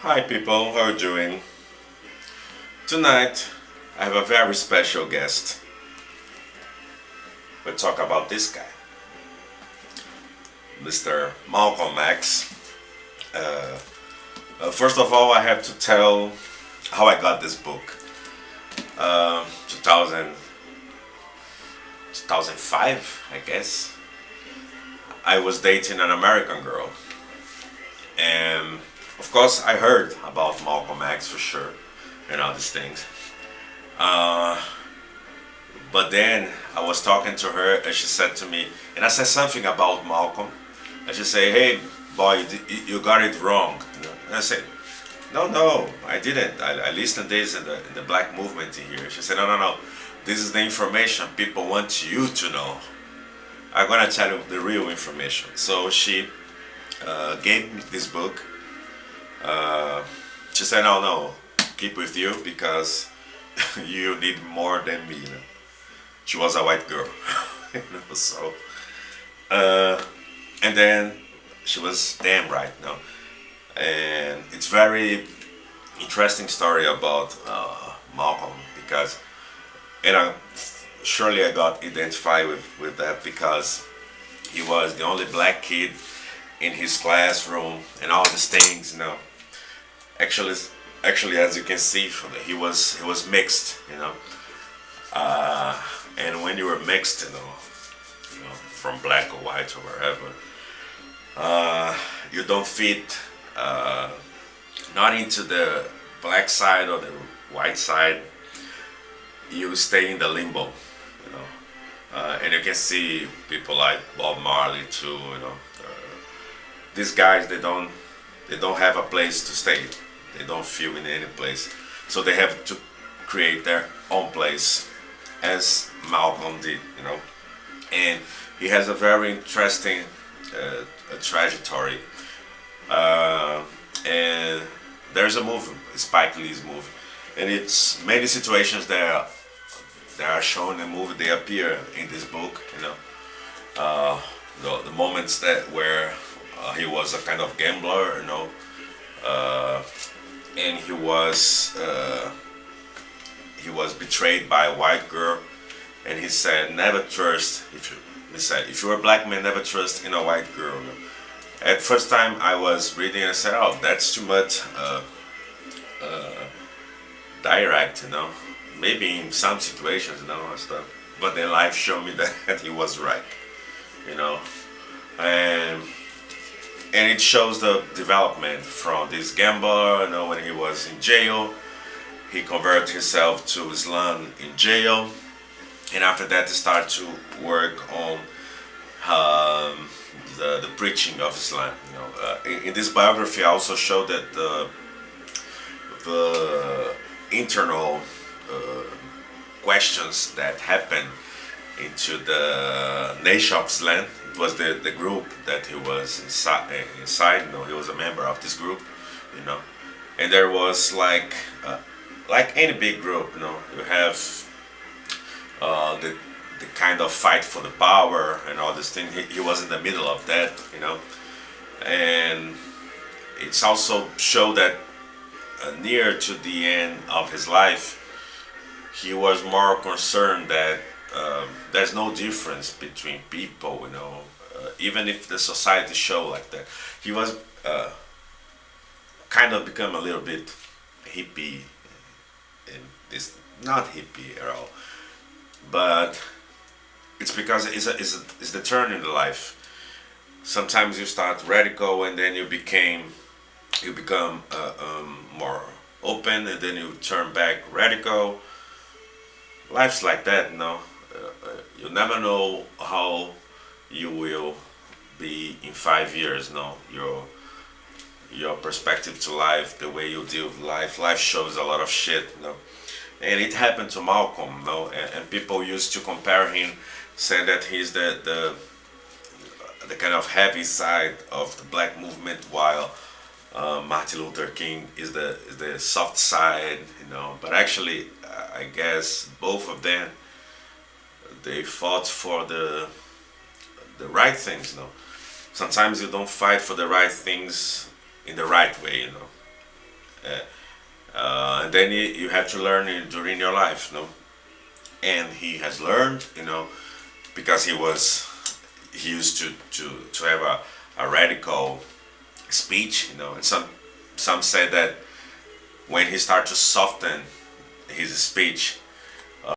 Hi people, how are you doing? Tonight I have a very special guest. We'll talk about this guy, Mr. Malcom X. Uh, First of all, I have to tell how I got this book. 2000, 2005, I guess. I was dating an American girl, and of course I heard about Malcolm X for sure, and all these things. Uh, But then I was talking to her, and she said to me, and I said something about Malcolm, and she said, "Hey, boy, you got it wrong." And I said, "No, no, I didn't. I listened to this in the black movement in here." She said, "No, no, no. This is the information people want you to know. I'm gonna tell you the real information." So she gave me this book. Uh, she said, "No, no, keep with you because you need more than me." She was a white girl, so uh, and then she was damn right, and it's very interesting story about Malcolm because and surely I got identified with that because he was the only black kid in his classroom and all these things, actually actually as you can see from it, he was mixed, uh, and when you were mixed, from black or white or wherever, you don't fit not into the black side or the white side. You stay in the limbo, and you can see people like Bob Marley too. These guys they don't have a place to stay. They don't feel in any place, so they have to create their own place, as Malcolm did, and he has a very interesting trajectory. Uh, and there's a movie, Spike Lee's movie, and it's many situations that are shown in the movie. They appear in this book, the moments that where he was a kind of gambler, uh, and he was betrayed by a white girl, and he said, "Never trust." He said, "If you're a black man, never trust in a white girl." At first time I was reading, I said, "Oh, that's too much direct, Maybe in some situations, and stuff." But then life showed me that he was right, you know. And and it shows the development from this gambler, when he was in jail. He converted himself to Islam in jail, and after that, he started to work on the preaching of Islam. In this biography, I also showed that the internal questions that happened into the nation of Islam. It was the group that he was inside. He was a member of this group. You know, and there was like any big group. You have the kind of fight for the power and all this thing. He was in the middle of that. And it's also show that near to the end of his life, he was more concerned that there's no difference between people, even if the society show like that. He was kind of become a little bit hippie, and this not hippie at all, but it's because it's the turn in the life. Sometimes you start radical, and then you become more open, and then you turn back radical. Life's like that, you never know how you will be in 5 years. Your perspective to life, the way you deal with life. Life shows a lot of shit. And it happened to Malcolm. And people used to compare him, saying that he's the kind of heavy side of the black movement, while Martin Luther King is the soft side, But actually, I guess both of them, they fought for the right things. Sometimes you don't fight for the right things in the right way. And then you have to learn during your life, you know. And he has learned, you know, because he used to have a radical speech, you know. And some say that when he started to soften his speech,